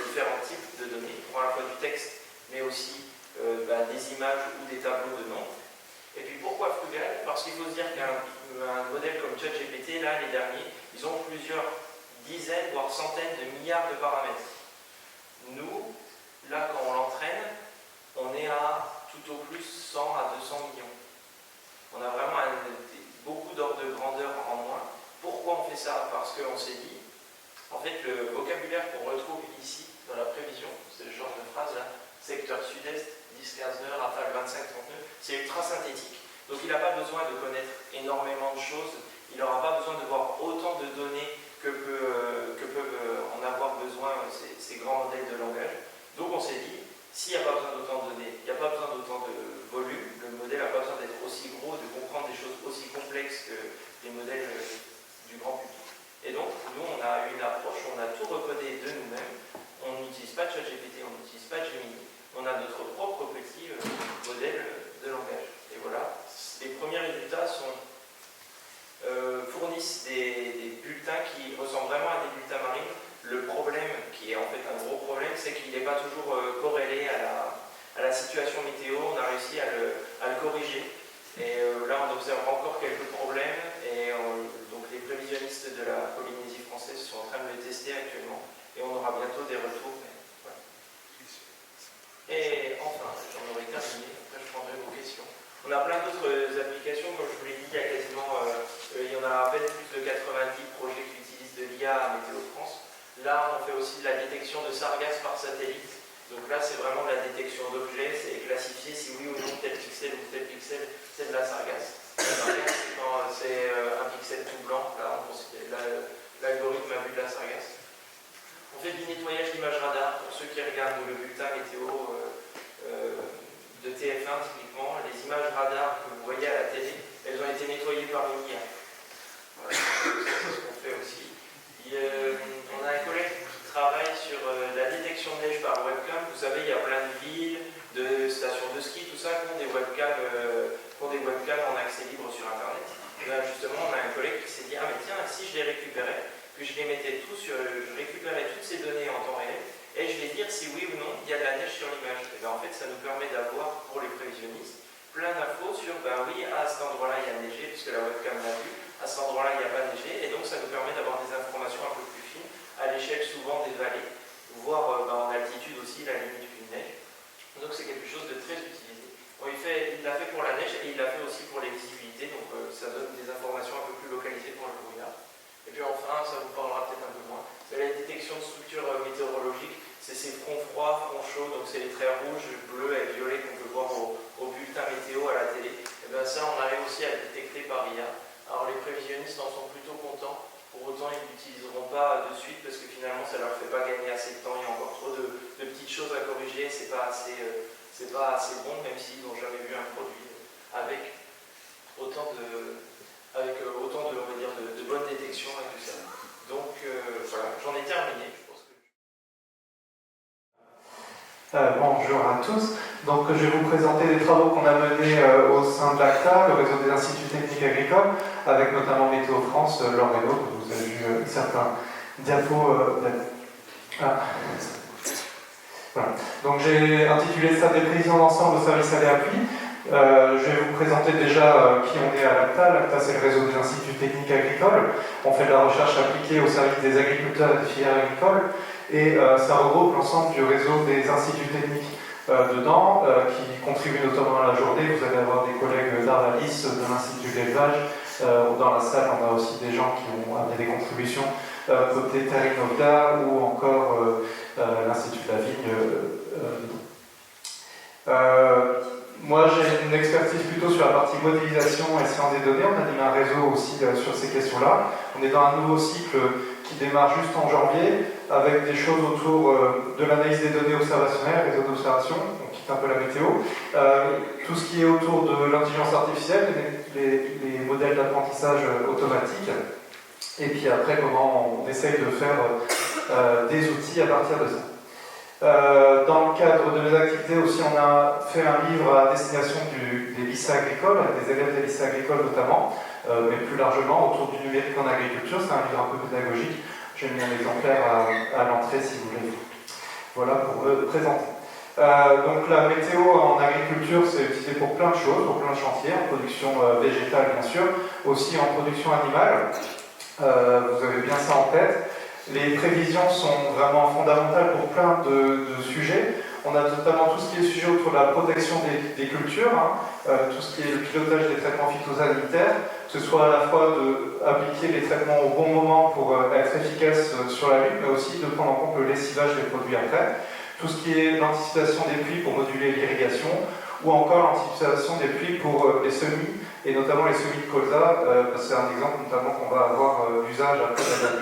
différents types de données, il prend à la fois du texte mais aussi des images ou des tableaux de nombres. Et puis pourquoi frugal? Parce qu'il faut se dire qu'un modèle comme ChatGPT, là les derniers, ils ont plusieurs dizaines voire centaines de milliards de paramètres. Nous, là quand on l'entraîne, on est à tout au plus 100 à 200 millions. On a vraiment beaucoup d'ordres de grandeur en moins. Pourquoi on fait ça? Parce qu'on s'est dit, en fait, le vocabulaire qu'on retrouve ici, dans la prévision, c'est le genre de phrase là, secteur sud-est, 10-15 heures, rafale 25-30 nœuds, c'est ultra synthétique. Donc il n'a pas besoin de connaître énormément de choses, il n'aura pas besoin de voir autant de données que peuvent en avoir besoin ces grands modèles de langage. Donc on s'est dit, s'il n'y a pas besoin d'autant de données, il n'y a pas besoin d'autant de volume, le modèle n'a pas besoin d'être aussi gros, de comprendre des choses aussi complexes que les modèles du grand public. Et donc, nous, on a une approche, on a tout recodé de nous-mêmes, on n'utilise pas de ChatGPT, on n'utilise pas de Gemini, on a notre propre petit modèle de langage. Et voilà, les premiers résultats fournissent des bulletins qui ressemblent vraiment à des bulletins marines. Le problème, qui est en fait un gros problème, c'est qu'il n'est pas toujours corrélé à la situation météo. On a réussi à le corriger. Et là, on observe encore quelques problèmes. Et donc, les prévisionnistes de la Polynésie française sont en train de le tester actuellement. Et on aura bientôt des retours. Mais, voilà. Et enfin, j'en aurai terminé. Après, je prendrai vos questions. On a plein d'autres applications. Comme je vous l'ai dit, il y a quasiment, il y en a à peine plus de 90 projets qui utilisent de l'IA à Météo France. Là, on fait aussi de la détection de sargasses par satellite. Donc là, c'est vraiment de la détection d'objets, c'est classifier si oui ou non tel pixel ou tel pixel, c'est de la sargasse. La sargasse, c'est quand c'est un pixel tout blanc. Là, l'algorithme a vu de la sargasse. On fait du nettoyage d'images radar. Pour ceux qui regardent le bulletin météo de TF1, typiquement, les images radar que vous voyez à la télé, elles ont été nettoyées par une IA. Voilà, c'est ce qu'on fait aussi. On a un collègue qui travaille sur la détection de neige par webcam. Vous savez, il y a plein de villes, de stations de ski, tout ça, qui ont des webcams, en accès libre sur Internet. Et bien justement, on a un collègue qui s'est dit, ah mais tiens, si je les récupérais, que je les mettais je récupérais toutes ces données en temps réel, et je vais dire si oui ou non il y a de la neige sur l'image. Et bien en fait, ça nous permet d'avoir, pour les prévisionnistes, plein d'infos sur, ben oui, à cet endroit-là, il y a neigé, puisque la webcam l'a vu, à cet endroit-là, il n'y a pas neigé, et donc ça nous permet d'avoir des informations un peu plus fines, à l'échelle souvent des vallées, voire en altitude aussi, la limite d'une neige. Donc c'est quelque chose de très utilisé. Bon, il l'a fait pour la neige, et il l'a fait aussi pour les visibilités, donc ça donne des informations un peu plus localisées pour le brouillard. Et puis enfin, ça vous parlera peut-être un peu moins, c'est la détection de structures météorologiques, c'est ces fronts froids, fronts chauds, donc c'est les traits rouges, bleus et violets qu'on peut voir au bulletin météo à la télé. Et bien ça, on arrive aussi à le détecter par IA. Alors les prévisionnistes en sont plutôt contents, pour autant ils ne l'utiliseront pas de suite parce que finalement ça ne leur fait pas gagner assez de temps, il y a encore trop de petites choses à corriger, c'est pas assez bon, même s'ils n'ont jamais vu un produit avec autant de on va dire, de bonne détection et tout ça. Donc voilà, j'en ai terminé. Je pense que... Bonjour à tous. Donc, je vais vous présenter les travaux qu'on a menés au sein de l'ACTA, le réseau des instituts techniques agricoles, avec notamment Météo France, Loreno, que vous avez vu certains diapos. Voilà. Donc, j'ai intitulé ça des prévisions d'ensemble au service aléa-pluie. Je vais vous présenter déjà qui on est à l'ACTA. L'ACTA, c'est le réseau des instituts techniques agricoles. On fait de la recherche appliquée au service des agriculteurs et des filières agricoles. Et ça regroupe l'ensemble du réseau des instituts techniques dedans, qui contribuent notamment à la journée. Vous allez avoir des collègues d'Arvalis, de l'Institut de l'élevage. Dans la salle, on a aussi des gens qui ont amené des contributions côté Terre Innovda ou encore l'Institut de la Vigne. Moi, j'ai une expertise plutôt sur la partie modélisation et sciences des données. On anime un réseau aussi sur ces questions-là. On est dans un nouveau cycle qui démarre juste en janvier, avec des choses autour de l'analyse des données observationnelles, réseau d'observation, on quitte un peu la météo, tout ce qui est autour de l'intelligence artificielle, les modèles d'apprentissage automatique, et puis après comment on essaye de faire des outils à partir de ça. Dans le cadre de mes activités aussi, on a fait un livre à destination des lycées agricoles, des élèves des lycées agricoles notamment, mais plus largement autour du numérique en agriculture. C'est un livre un peu pédagogique. J'ai mis un exemplaire à l'entrée si vous voulez. Voilà pour me présenter. Donc la météo en agriculture, c'est utilisé pour plein de choses, pour plein de chantiers, en production végétale bien sûr, aussi en production animale. Vous avez bien ça en tête. Les prévisions sont vraiment fondamentales pour plein de sujets. On a notamment tout ce qui est sujet autour de la protection des cultures, tout ce qui est le pilotage des traitements phytosanitaires, que ce soit à la fois d'appliquer les traitements au bon moment pour être efficace sur la lutte, mais aussi de prendre en compte le lessivage des produits après. Tout ce qui est l'anticipation des pluies pour moduler l'irrigation, ou encore l'anticipation des pluies pour les semis, et notamment les semis de colza, c'est un exemple notamment qu'on va avoir d'usage après la date.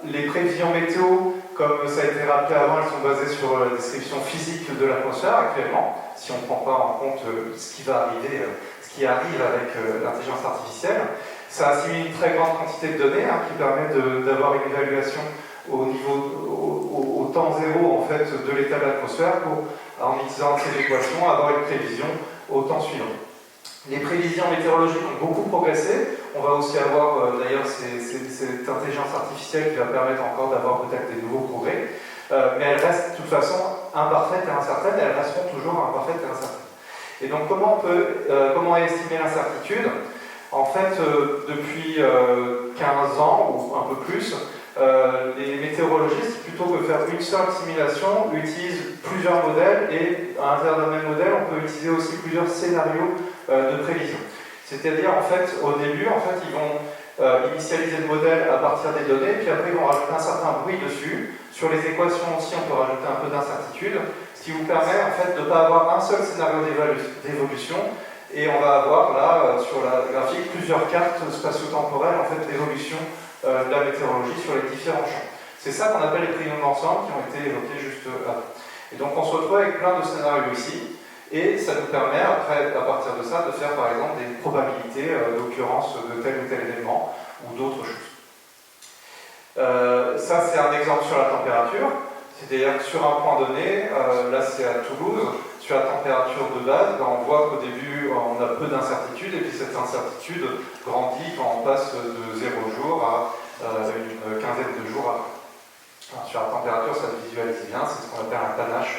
Les prévisions météo, comme ça a été rappelé avant, elles sont basées sur la description physique de l'atmosphère actuellement, si on ne prend pas en compte ce qui va arriver, ce qui arrive avec l'intelligence artificielle. Ça assimile une très grande quantité de données qui permet d'avoir une évaluation au temps zéro en fait, de l'état de l'atmosphère pour, en utilisant ces équations, avoir une prévision au temps suivant. Les prévisions météorologiques ont beaucoup progressé. On va aussi avoir d'ailleurs cette intelligence artificielle qui va permettre encore d'avoir peut-être des nouveaux progrès. Mais elles restent de toute façon imparfaites et incertaines, et elles resteront toujours imparfaites et incertaines. Et donc comment estimer l'incertitude? En fait, depuis 15 ans ou un peu plus, les météorologistes, plutôt que de faire une seule simulation, utilisent plusieurs modèles, et à l'intérieur d'un même modèle, on peut utiliser aussi plusieurs scénarios de prévision. C'est-à-dire, en fait, au début, ils vont initialiser le modèle à partir des données, puis après, ils vont rajouter un certain bruit dessus. Sur les équations aussi, on peut rajouter un peu d'incertitude, ce qui vous permet, en fait, de ne pas avoir un seul scénario d'évolution, et on va avoir, là, sur la graphique, plusieurs cartes spatio-temporelles, en fait, d'évolution de la météorologie sur les différents champs. C'est ça qu'on appelle les prévisions d'ensemble, qui ont été évoquées juste avant. Et donc, on se retrouve avec plein de scénarios ici. Et ça nous permet, après, à partir de ça, de faire par exemple des probabilités d'occurrence de tel ou tel événement ou d'autres choses. Ça, c'est un exemple sur la température. C'est-à-dire que sur un point donné, là c'est à Toulouse, sur la température de base, on voit qu'au début on a peu d'incertitude et puis cette incertitude grandit quand on passe de 0 jours à une quinzaine de jours après. Alors, sur la température, ça se visualise bien, c'est ce qu'on appelle un panache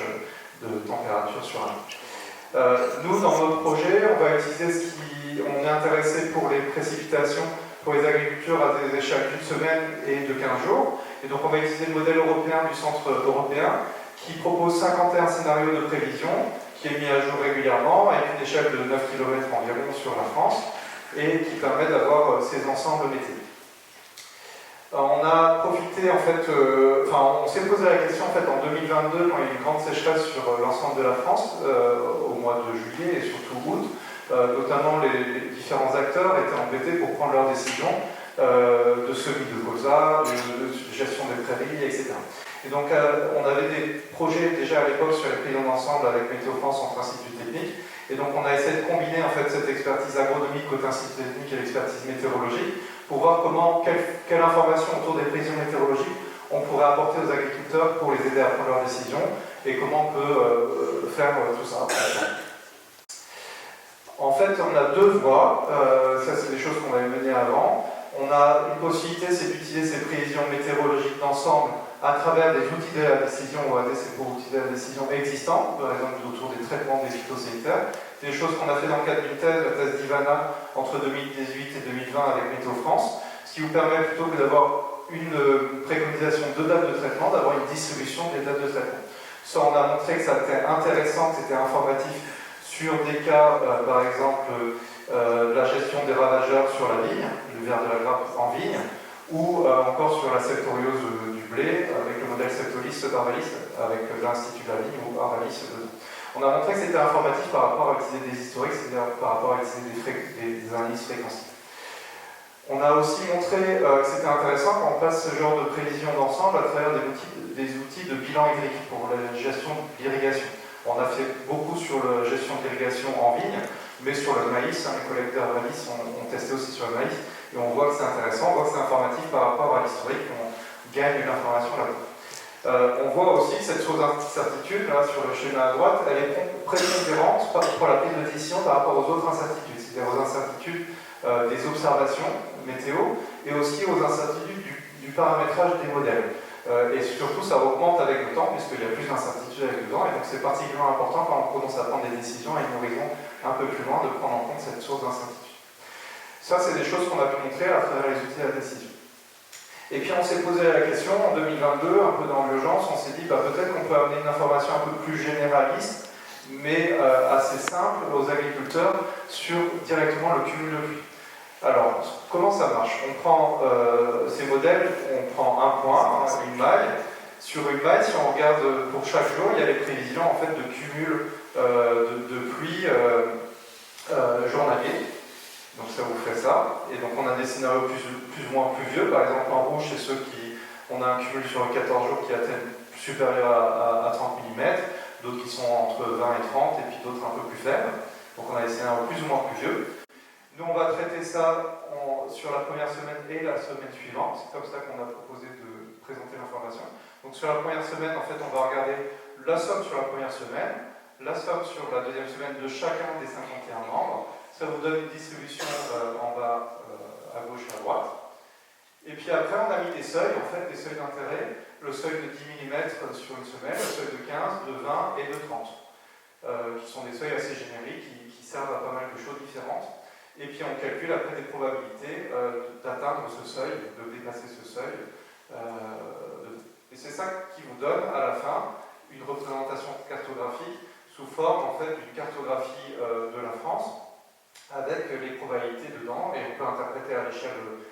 de température sur un an. Nous, dans notre projet, on va utiliser on est intéressé pour les précipitations pour les agricultures à des échelles d'une semaine et de 15 jours. Et donc on va utiliser le modèle européen du Centre européen qui propose 51 scénarios de prévision, qui est mis à jour régulièrement avec une échelle de 9 km environ sur la France et qui permet d'avoir ces ensembles météo. On a profité, en fait, on s'est posé la question en fait en 2022 quand il y a eu une grande sécheresse sur l'ensemble de la France, au mois de juillet et surtout août. Notamment les différents acteurs étaient embêtés pour prendre leurs décisions de semis de colza, de gestion des prairies, etc. Et donc on avait des projets déjà à l'époque sur les prévisions d'ensemble avec Météo France, Centre Institut Technique, et donc on a essayé de combiner en fait cette expertise agronomique côté Institut Technique et l'expertise météorologique pour voir quelle information autour des prévisions météorologiques on pourrait apporter aux agriculteurs pour les aider à prendre leurs décisions et comment on peut faire tout ça. En fait, on a deux voies, ça c'est des choses qu'on avait menées avant. On a une possibilité, c'est d'utiliser ces prévisions météorologiques d'ensemble à travers des outils de la décision, OAD c'est pour outils de la décision existants, par exemple autour des traitements des phytosanitaires. C'est des choses qu'on a fait dans le cadre d'une thèse, la thèse d'Ivana, entre 2018 et 2020 avec Météo France, ce qui vous permet plutôt que d'avoir une préconisation de date de traitement, d'avoir une distribution des dates de traitement. Ça, on a montré que ça était intéressant, que c'était informatif sur des cas, par exemple, la gestion des ravageurs sur la vigne, le ver de la grappe en vigne, ou encore sur la septoriose du blé, avec le modèle Septolis d'Arvalis, avec l'Institut de la vigne ou Arvalis dedans. On a montré que c'était informatif par rapport à utiliser des historiques, c'est-à-dire par rapport à utiliser des indices fréquentiels. On a aussi montré que c'était intéressant quand on passe ce genre de prévision d'ensemble à travers des outils de bilan hydrique pour la gestion de l'irrigation. On a fait beaucoup sur la gestion de l'irrigation en vigne, mais sur le maïs, les collègues d'Arvalis ont testé aussi sur le maïs, et on voit que c'est intéressant, on voit que c'est informatif par rapport à l'historique, on gagne une information là-dedans. On voit aussi que cette source d'incertitude, là, sur le schéma à droite, elle est prépondérante pour la prise de décision par rapport aux autres incertitudes, c'est-à-dire aux incertitudes des observations météo, et aussi aux incertitudes du paramétrage des modèles. Et surtout, ça augmente avec le temps, puisqu'il y a plus d'incertitudes avec le temps, et donc c'est particulièrement important quand on commence à prendre des décisions à une horizon un peu plus loin, de prendre en compte cette source d'incertitude. Ça, c'est des choses qu'on a pu montrer à travers les outils de la décision. Et puis on s'est posé la question en 2022, un peu dans l'urgence, on s'est dit peut-être qu'on peut amener une information un peu plus généraliste, mais assez simple aux agriculteurs sur directement le cumul de pluie. Alors, comment ça marche? On prend ces modèles, on prend un point, une maille. Sur une maille, si on regarde pour chaque jour, il y a les prévisions en fait, de cumul de pluie journalier. Donc ça vous fait ça. Et donc on a des scénarios plus ou moins pluvieux. Par exemple, en rouge, c'est ceux qui... On a un cumul sur 14 jours qui atteignent supérieur à 30 mm, d'autres qui sont entre 20 et 30, et puis d'autres un peu plus faibles. Donc on a des scénarios plus ou moins pluvieux. Nous, on va traiter ça sur la première semaine et la semaine suivante. C'est comme ça qu'on a proposé de présenter l'information. Donc sur la première semaine, en fait, on va regarder la somme sur la première semaine, la somme sur la deuxième semaine de chacun des 51 membres. Ça vous donne une distribution en bas à gauche et à droite. Et puis après, on a mis des seuils, en fait, des seuils d'intérêt. Le seuil de 10 mm sur une semaine, le seuil de 15, de 20 et de 30. Qui sont des seuils assez génériques, qui servent à pas mal de choses différentes. Et puis on calcule après des probabilités d'atteindre ce seuil, de dépasser ce seuil. Et c'est ça qui vous donne à la fin une représentation cartographique sous forme en fait d'une cartographie de la France avec les probabilités dedans, et on peut interpréter à l'échelle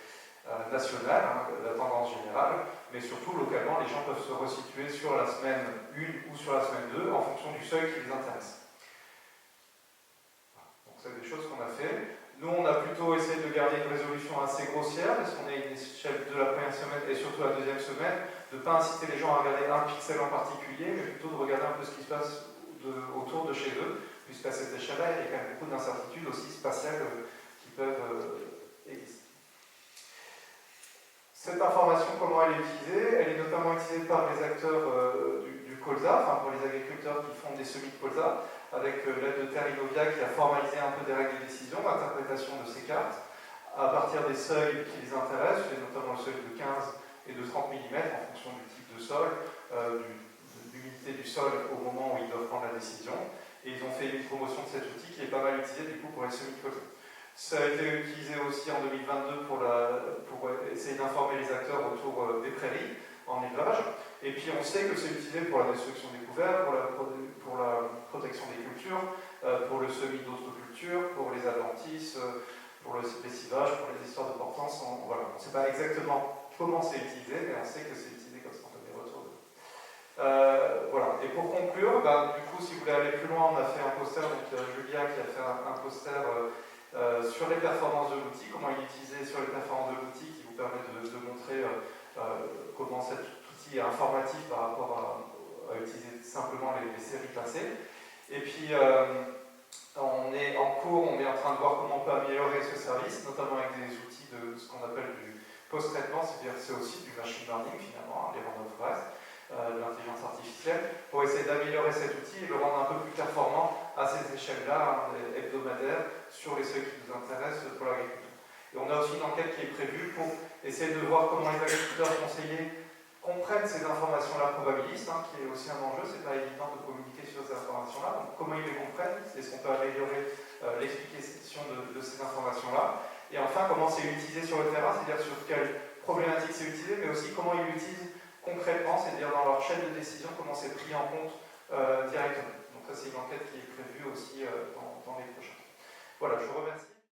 nationale la tendance générale, mais surtout localement les gens peuvent se resituer sur la semaine 1 ou sur la semaine 2 en fonction du seuil qui les intéresse. Donc c'est des choses qu'on a fait. Nous, on a plutôt essayé de garder une résolution assez grossière, parce qu'on a une échelle de la première semaine et surtout la deuxième semaine, de ne pas inciter les gens à regarder un pixel en particulier, mais plutôt de regarder un peu ce qui se passe autour de chez eux, puisqu'à cette échelle-là, il y a quand même beaucoup d'incertitudes aussi spatiales qui peuvent exister. Cette information, comment elle est utilisée? Elle est notamment utilisée par les acteurs du colza, enfin pour les agriculteurs qui font des semis de colza, avec l'aide de Terrinovia qui a formalisé un peu des règles de décision, d'interprétation de ces cartes, à partir des seuils qui les intéressent, notamment le seuil de 15 et de 30 mm en fonction du type de sol, de l'humidité du sol au moment où ils doivent prendre la décision. Et ils ont fait une promotion de cet outil qui est pas mal utilisé du coup pour les semis de colza. Ça a été utilisé aussi en 2022 pour essayer d'informer les acteurs autour des prairies en élevage. Et puis on sait que c'est utilisé pour la destruction des couverts, pour la protection des cultures, pour le semis d'autres cultures, pour les adventices, pour le lessivage, pour les histoires de portance. Voilà. On ne sait pas exactement comment c'est utilisé, mais on sait que c'est utilisé comme ça, on a des retours. Voilà. Et pour conclure, du coup, si vous voulez aller plus loin, on a fait un poster, donc Julia qui a fait un poster sur les performances de l'outil, comment il est utilisé sur les performances de l'outil, qui vous permet de montrer comment cet outil est informatif par rapport à utiliser simplement les séries classées. Et puis, on est en cours, on est en train de voir comment on peut améliorer ce service, notamment avec des outils de ce qu'on appelle du post-traitement, c'est-à-dire c'est aussi du machine learning finalement, les random forest, de l'intelligence artificielle, pour essayer d'améliorer cet outil et le rendre un peu plus performant à ces échelles-là, hebdomadaires, sur les seuils qui nous intéressent pour l'agriculture. Et on a aussi une enquête qui est prévue pour essayer de voir comment les agriculteurs conseillers comprennent ces informations-là probabilistes, qui est aussi un enjeu, c'est pas évident de communiquer sur ces informations-là, donc comment ils les comprennent, est-ce qu'on peut améliorer l'explication de ces informations-là, et enfin comment c'est utilisé sur le terrain, c'est-à-dire sur quelle problématique c'est utilisé, mais aussi comment ils l'utilisent concrètement, c'est-à-dire dans leur chaîne de décision, comment c'est pris en compte directement. Donc ça c'est une enquête qui est prévue aussi dans les prochains. Voilà, je vous remercie.